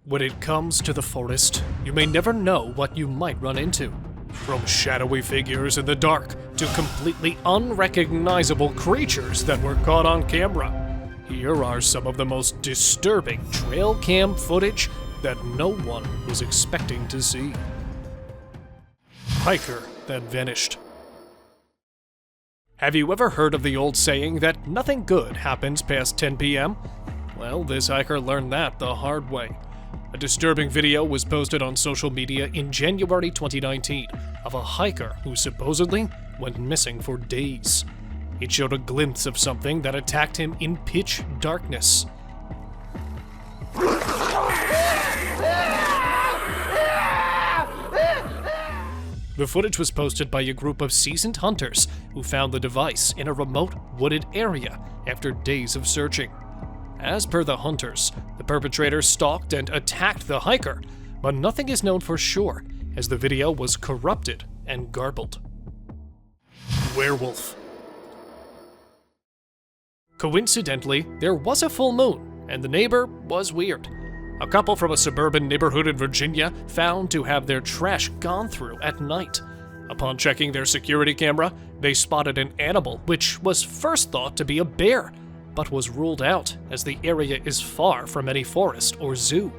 When it comes to the forest, you may never know what you might run into. From shadowy figures in the dark to completely unrecognizable creatures that were caught on camera. Here are some of the most disturbing trail cam footage that no one was expecting to see. Hiker that vanished. Have you ever heard of the old saying that nothing good happens past 10 p.m.? Well, this hiker learned that the hard way. A disturbing video was posted on social media in January 2019 of a hiker who supposedly went missing for days. It showed a glimpse of something that attacked him in pitch darkness. The footage was posted by a group of seasoned hunters who found the device in a remote wooded area after days of searching. As per the hunters, the perpetrator stalked and attacked the hiker, but nothing is known for sure, as the video was corrupted and garbled. Werewolf. Coincidentally, there was a full moon, and the neighbor was weird. A couple from a suburban neighborhood in Virginia found to have their trash gone through at night. Upon checking their security camera, they spotted an animal which was first thought to be a bear, but was ruled out as the area is far from any forest or zoo.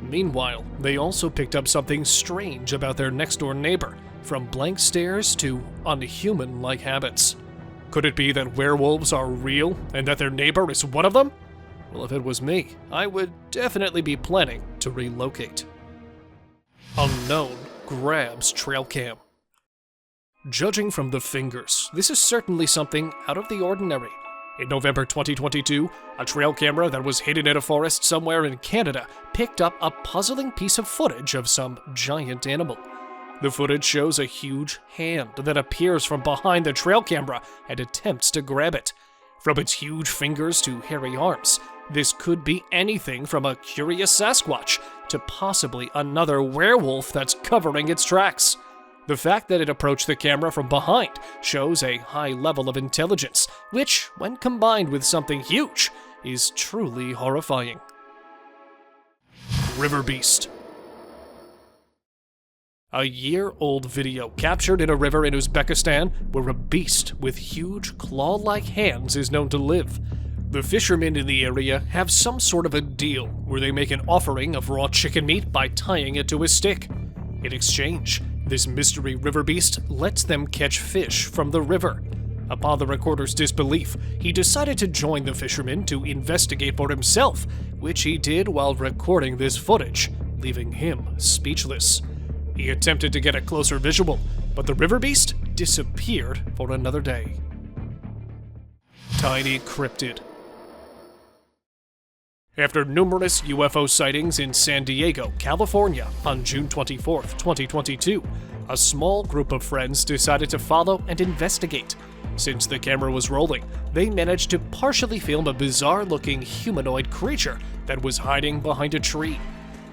Meanwhile, they also picked up something strange about their next-door neighbor, from blank stares to unhuman-like habits. Could it be that werewolves are real and that their neighbor is one of them? Well, if it was me, I would definitely be planning to relocate. Unknown grabs trail cam. Judging from the fingers, this is certainly something out of the ordinary. In November 2022, a trail camera that was hidden in a forest somewhere in Canada picked up a puzzling piece of footage of some giant animal. The footage shows a huge hand that appears from behind the trail camera and attempts to grab it. From its huge fingers to hairy arms, this could be anything from a curious Sasquatch to possibly another werewolf that's covering its tracks. The fact that it approached the camera from behind shows a high level of intelligence, which, when combined with something huge, is truly horrifying. River Beast. A year-old video captured in a river in Uzbekistan where a beast with huge claw-like hands is known to live. The fishermen in the area have some sort of a deal where they make an offering of raw chicken meat by tying it to a stick. In exchange, this mystery river beast lets them catch fish from the river. Upon the recorder's disbelief, he decided to join the fishermen to investigate for himself, which he did while recording this footage, leaving him speechless. He attempted to get a closer visual, but the river beast disappeared for another day. Tiny cryptid. After numerous UFO sightings in San Diego, California on June 24, 2022, a small group of friends decided to follow and investigate. Since the camera was rolling, they managed to partially film a bizarre-looking humanoid creature that was hiding behind a tree.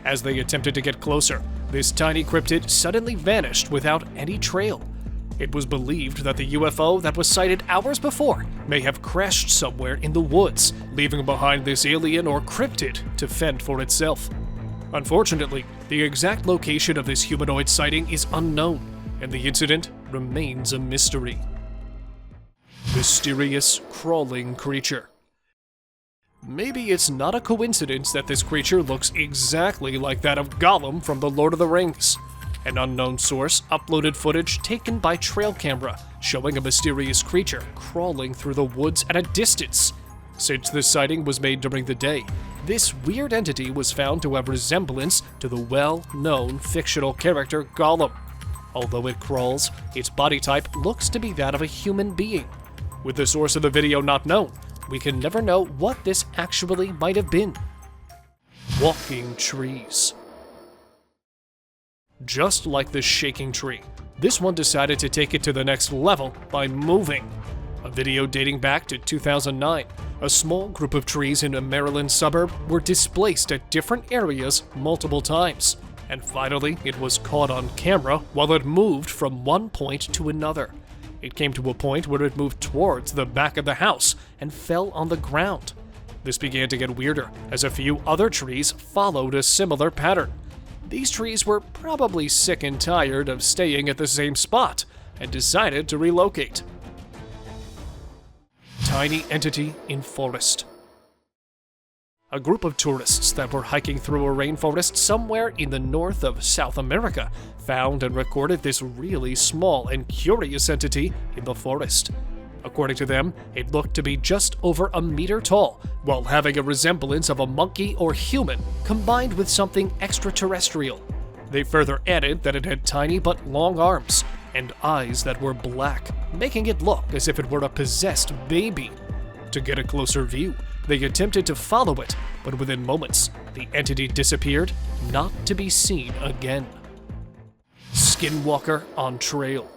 As they attempted to get closer, this tiny cryptid suddenly vanished without any trail. It was believed that the UFO that was sighted hours before may have crashed somewhere in the woods, leaving behind this alien or cryptid to fend for itself. Unfortunately, the exact location of this humanoid sighting is unknown, and the incident remains a mystery. Mysterious crawling creature. Maybe it's not a coincidence that this creature looks exactly like that of Gollum from The Lord of the Rings. An unknown source uploaded footage taken by trail camera showing a mysterious creature crawling through the woods at a distance. Since this sighting was made during the day, this weird entity was found to have resemblance to the well-known fictional character Gollum. Although it crawls, its body type looks to be that of a human being. With the source of the video not known, we can never know what this actually might have been. Walking trees. Just like the shaking tree, this one decided to take it to the next level by moving. A video dating back to 2009, a small group of trees in a Maryland suburb were displaced at different areas multiple times, and finally it was caught on camera while it moved from one point to another. It came to a point where it moved towards the back of the house and fell on the ground. This began to get weirder as a few other trees followed a similar pattern. These trees were probably sick and tired of staying at the same spot and decided to relocate. Tiny entity in forest. A group of tourists that were hiking through a rainforest somewhere in the north of South America found and recorded this really small and curious entity in the forest. According to them, it looked to be just over a meter tall, while having a resemblance of a monkey or human combined with something extraterrestrial. They further added that it had tiny but long arms and eyes that were black, making it look as if it were a possessed baby. To get a closer view, they attempted to follow it, but within moments, the entity disappeared, not to be seen again. Skinwalker on trail.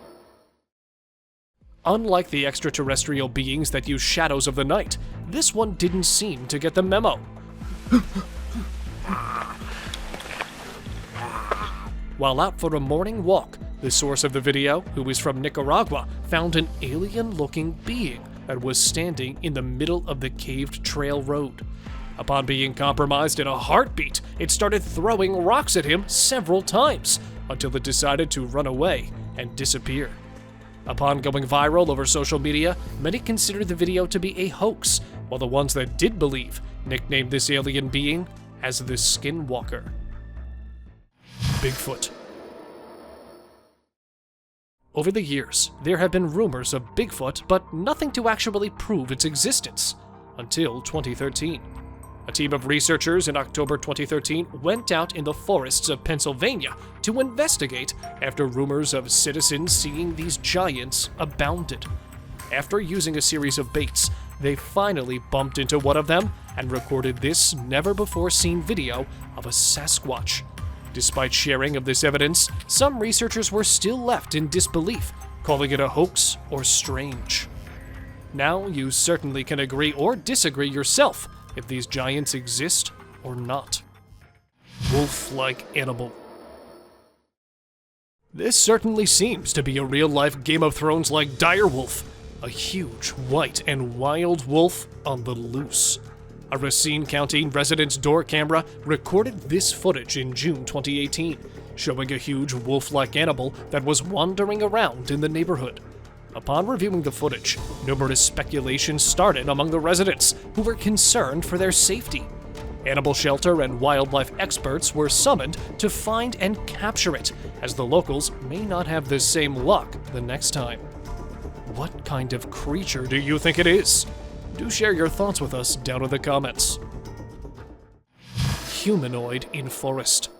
Unlike the extraterrestrial beings that use shadows of the night, this one didn't seem to get the memo. While out for a morning walk, the source of the video, who is from Nicaragua, found an alien-looking being that was standing in the middle of the caved trail road. Upon being compromised in a heartbeat, it started throwing rocks at him several times until it decided to run away and disappear. Upon going viral over social media, many considered the video to be a hoax, while the ones that did believe nicknamed this alien being as the Skinwalker. Bigfoot. Over the years, there have been rumors of Bigfoot, but nothing to actually prove its existence, until 2013. A team of researchers in October 2013 went out in the forests of Pennsylvania to investigate after rumors of citizens seeing these giants abounded. After using a series of baits, they finally bumped into one of them and recorded this never-before-seen video of a Sasquatch. Despite sharing of this evidence, some researchers were still left in disbelief, calling it a hoax or strange. Now you certainly can agree or disagree yourself if these giants exist or not. Wolf-like animal. This certainly seems to be a real-life Game of Thrones-like direwolf, a huge, white, and wild wolf on the loose. A Racine County resident's door camera recorded this footage in June 2018, showing a huge wolf-like animal that was wandering around in the neighborhood. Upon reviewing the footage, numerous speculations started among the residents, who were concerned for their safety. Animal shelter and wildlife experts were summoned to find and capture it, as the locals may not have the same luck the next time. What kind of creature do you think it is? Do share your thoughts with us down in the comments. Humanoid in forest.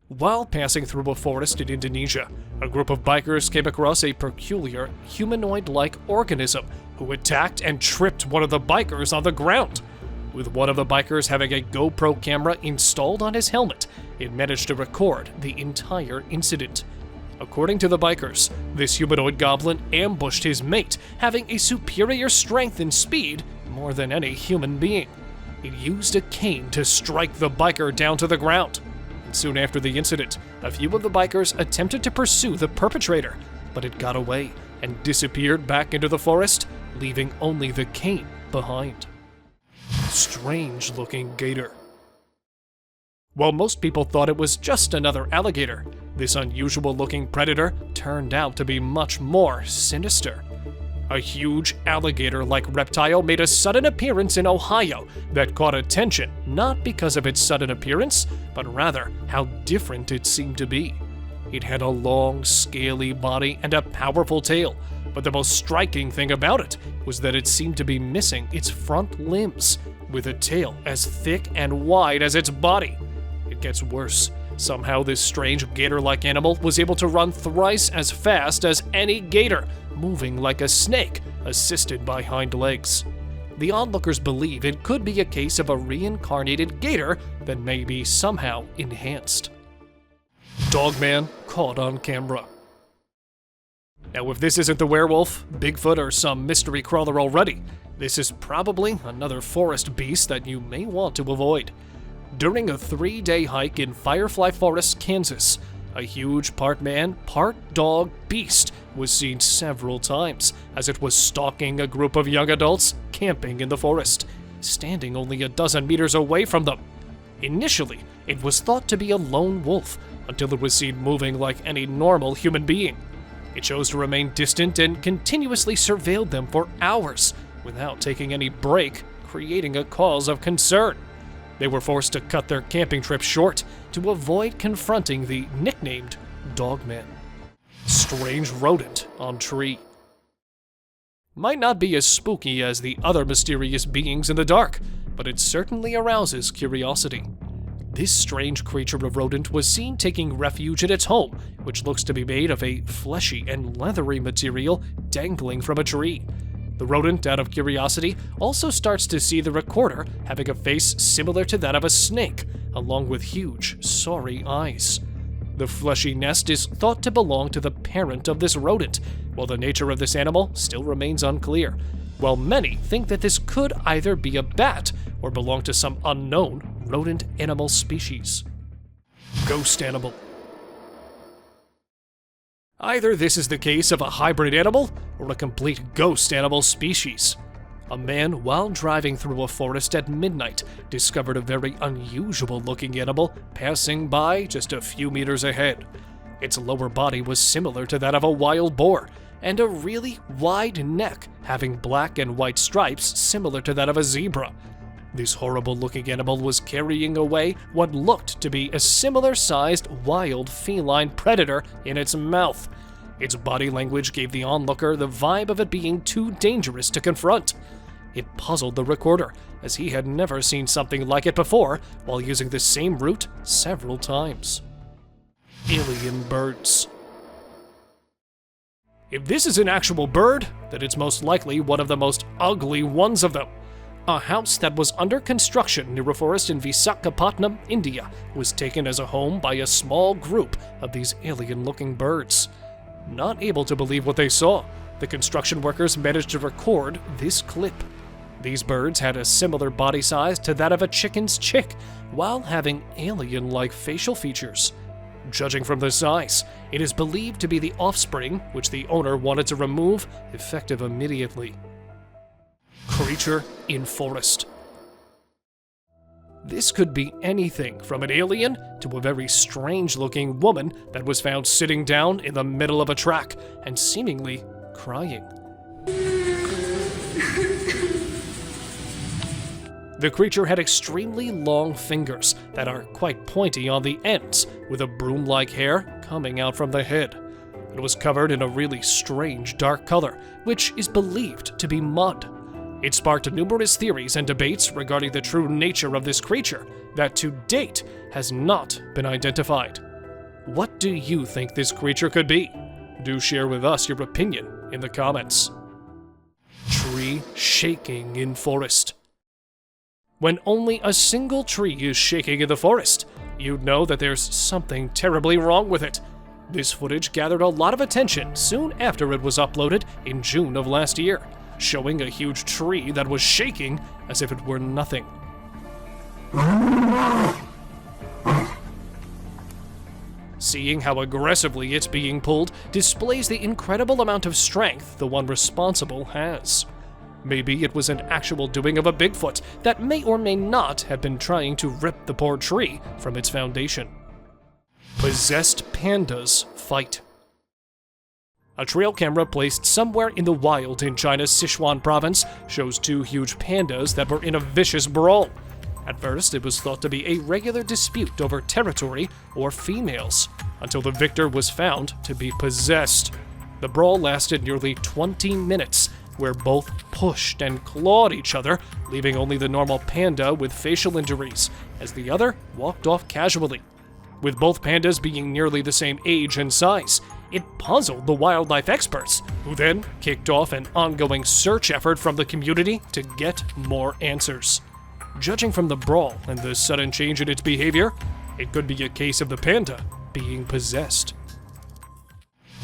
While passing through a forest in Indonesia, a group of bikers came across a peculiar humanoid-like organism who attacked and tripped one of the bikers on the ground. With one of the bikers having a GoPro camera installed on his helmet, it managed to record the entire incident. According to the bikers, this humanoid goblin ambushed his mate, having a superior strength and speed more than any human being. It used a cane to strike the biker down to the ground. And soon after the incident, a few of the bikers attempted to pursue the perpetrator, but it got away and disappeared back into the forest, leaving only the cane behind. Strange-looking gator. While most people thought it was just another alligator, this unusual-looking predator turned out to be much more sinister. A huge alligator-like reptile made a sudden appearance in Ohio that caught attention not because of its sudden appearance, but rather how different it seemed to be. It had a long, scaly body and a powerful tail, but the most striking thing about it was that it seemed to be missing its front limbs, with a tail as thick and wide as its body. It gets worse. Somehow this strange gator-like animal was able to run thrice as fast as any gator, moving like a snake, assisted by hind legs. The onlookers believe it could be a case of a reincarnated gator that may be somehow enhanced. Dogman caught on camera. Now, if this isn't the werewolf, Bigfoot, or some mystery crawler already, this is probably another forest beast that you may want to avoid. During a 3-day hike in Firefly Forest, Kansas, A huge part man, part dog beast was seen several times as it was stalking a group of young adults camping in the forest, standing only a dozen meters away from them. Initially, it was thought to be a lone wolf until it was seen moving like any normal human being. It chose to remain distant and continuously surveilled them for hours without taking any break, creating a cause of concern. They were forced to cut their camping trip short to avoid confronting the nicknamed Dogman. Strange rodent on tree. Might not be as spooky as the other mysterious beings in the dark, but it certainly arouses curiosity. This strange creature of rodent was seen taking refuge in its home, which looks to be made of a fleshy and leathery material dangling from a tree. The rodent, out of curiosity, also starts to see the recorder having a face similar to that of a snake, along with huge, sorry eyes. The fleshy nest is thought to belong to the parent of this rodent, while the nature of this animal still remains unclear, while many think that this could either be a bat or belong to some unknown rodent animal species. Ghost animal. Either this is the case of a hybrid animal or a complete ghost animal species. A man, while driving through a forest at midnight, discovered a very unusual looking animal passing by just a few meters ahead. Its lower body was similar to that of a wild boar, and a really wide neck having black and white stripes similar to that of a zebra. This horrible-looking animal was carrying away what looked to be a similar-sized wild feline predator in its mouth. Its body language gave the onlooker the vibe of it being too dangerous to confront. It puzzled the recorder, as he had never seen something like it before while using the same route several times. Alien birds. If this is an actual bird, then it's most likely one of the most ugly ones of them. A house that was under construction near a forest in Visakhapatnam, India, was taken as a home by a small group of these alien-looking birds. Not able to believe what they saw, the construction workers managed to record this clip. These birds had a similar body size to that of a chicken's chick, while having alien-like facial features. Judging from the size, it is believed to be the offspring which the owner wanted to remove, effective immediately. Creature in forest. This could be anything from an alien to a very strange-looking woman that was found sitting down in the middle of a track and seemingly crying. The creature had extremely long fingers that are quite pointy on the ends, with a broom-like hair coming out from the head. It was covered in a really strange dark color, which is believed to be mud. It sparked numerous theories and debates regarding the true nature of this creature that to date has not been identified. What do you think this creature could be? Do share with us your opinion in the comments. Tree shaking in forest. When only a single tree is shaking in the forest, you'd know that there's something terribly wrong with it. This footage gathered a lot of attention soon after it was uploaded in June of last year, showing a huge tree that was shaking as if it were nothing. Seeing how aggressively it's being pulled displays the incredible amount of strength the one responsible has. Maybe it was an actual doing of a Bigfoot that may or may not have been trying to rip the poor tree from its foundation. Possessed pandas fight. A trail camera placed somewhere in the wild in China's Sichuan province shows two huge pandas that were in a vicious brawl. At first, it was thought to be a regular dispute over territory or females, until the victor was found to be possessed. The brawl lasted nearly 20 minutes, where both pushed and clawed each other, leaving only the normal panda with facial injuries, as the other walked off casually. With both pandas being nearly the same age and size, it puzzled the wildlife experts, who then kicked off an ongoing search effort from the community to get more answers. Judging from the brawl and the sudden change in its behavior, it could be a case of the panda being possessed.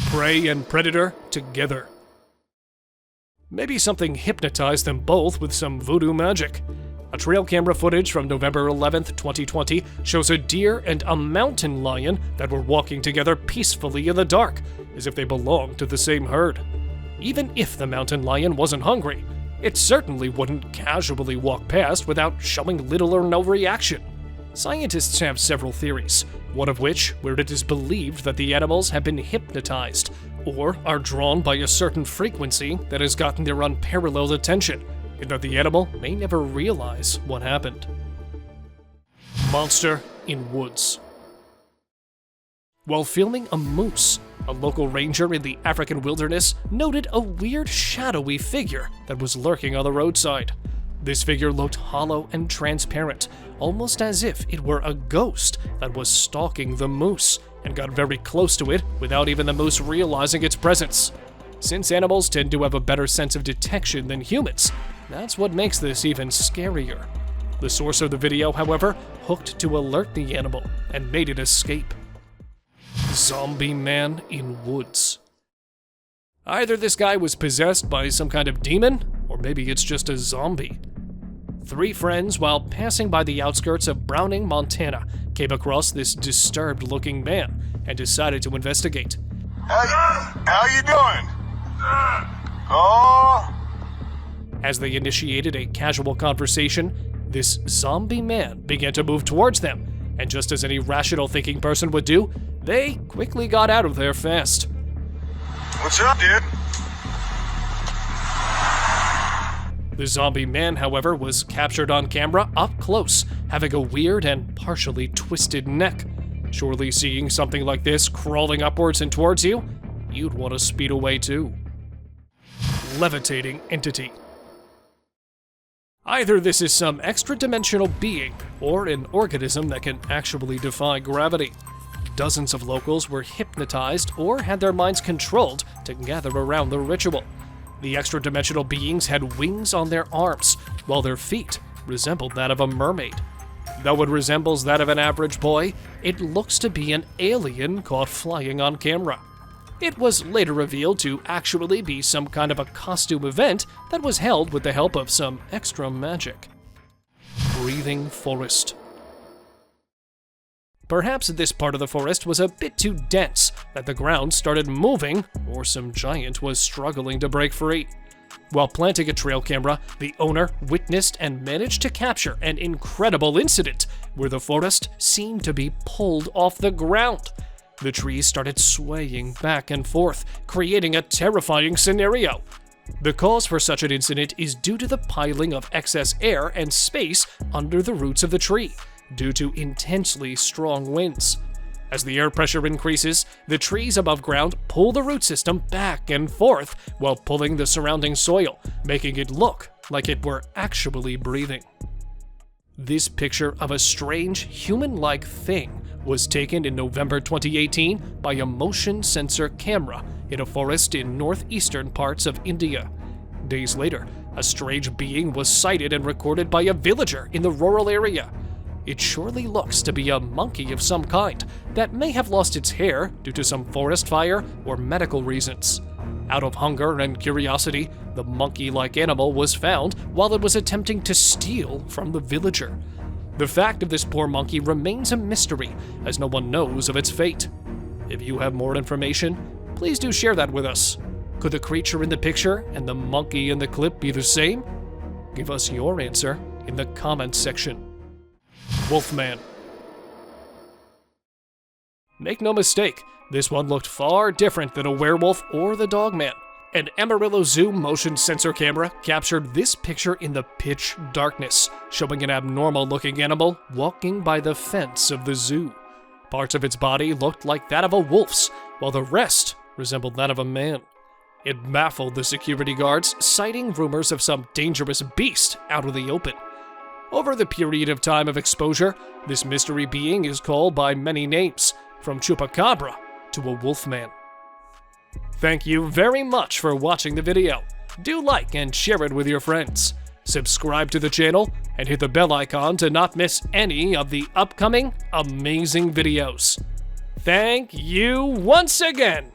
Prey and predator together. Maybe something hypnotized them both with some voodoo magic. A trail camera footage from November 11th, 2020 shows a deer and a mountain lion that were walking together peacefully in the dark, as if they belonged to the same herd. Even if the mountain lion wasn't hungry, it certainly wouldn't casually walk past without showing little or no reaction. Scientists have several theories, one of which where it is believed that the animals have been hypnotized or are drawn by a certain frequency that has gotten their unparalleled attention, and that the animal may never realize what happened. Monster in woods. While filming a moose, a local ranger in the African wilderness noted a weird shadowy figure that was lurking on the roadside. This figure looked hollow and transparent, almost as if it were a ghost that was stalking the moose, and got very close to it without even the moose realizing its presence. Since animals tend to have a better sense of detection than humans, that's what makes this even scarier. The source of the video, however, hooked to alert the animal and made it escape. Zombie man in woods. Either this guy was possessed by some kind of demon, or maybe it's just a zombie. 3 friends, while passing by the outskirts of Browning, Montana, came across this disturbed-looking man and decided to investigate. How you doing? Oh. As they initiated a casual conversation, this zombie man began to move towards them, and just as any rational-thinking person would do, they quickly got out of there fast. What's up, dude? The zombie man, however, was captured on camera up close, having a weird and partially twisted neck. Surely seeing something like this crawling upwards and towards you, you'd want to speed away too. Levitating entity. Either this is some extra-dimensional being, or an organism that can actually defy gravity. Dozens of locals were hypnotized or had their minds controlled to gather around the ritual. The extra-dimensional beings had wings on their arms, while their feet resembled that of a mermaid. Though it resembles that of an average boy, it looks to be an alien caught flying on camera. It was later revealed to actually be some kind of a costume event that was held with the help of some extra magic. Breathing forest. Perhaps this part of the forest was a bit too dense that the ground started moving, or some giant was struggling to break free. While planting a trail camera, the owner witnessed and managed to capture an incredible incident where the forest seemed to be pulled off the ground. The trees started swaying back and forth, creating a terrifying scenario. The cause for such an incident is due to the piling of excess air and space under the roots of the tree, due to intensely strong winds. As the air pressure increases, the trees above ground pull the root system back and forth while pulling the surrounding soil, making it look like it were actually breathing. This picture of a strange human-like thing was taken in November 2018 by a motion sensor camera in a forest in northeastern parts of India. Days later, a strange being was sighted and recorded by a villager in the rural area. It surely looks to be a monkey of some kind that may have lost its hair due to some forest fire or medical reasons. Out of hunger and curiosity, the monkey-like animal was found while it was attempting to steal from the villager. The fact of this poor monkey remains a mystery, as no one knows of its fate. If you have more information, please do share that with us. Could the creature in the picture and the monkey in the clip be the same? Give us your answer in the comments section. Wolfman. Make no mistake, this one looked far different than a werewolf or the Dogman. An Amarillo Zoo motion sensor camera captured this picture in the pitch darkness, showing an abnormal-looking animal walking by the fence of the zoo. Parts of its body looked like that of a wolf's, while the rest resembled that of a man. It baffled the security guards, citing rumors of some dangerous beast out of the open. Over the period of time of exposure, this mystery being is called by many names, from chupacabra to a wolfman. Thank you very much for watching the video. Do like and share it with your friends. Subscribe to the channel and hit the bell icon to not miss any of the upcoming amazing videos. Thank you once again!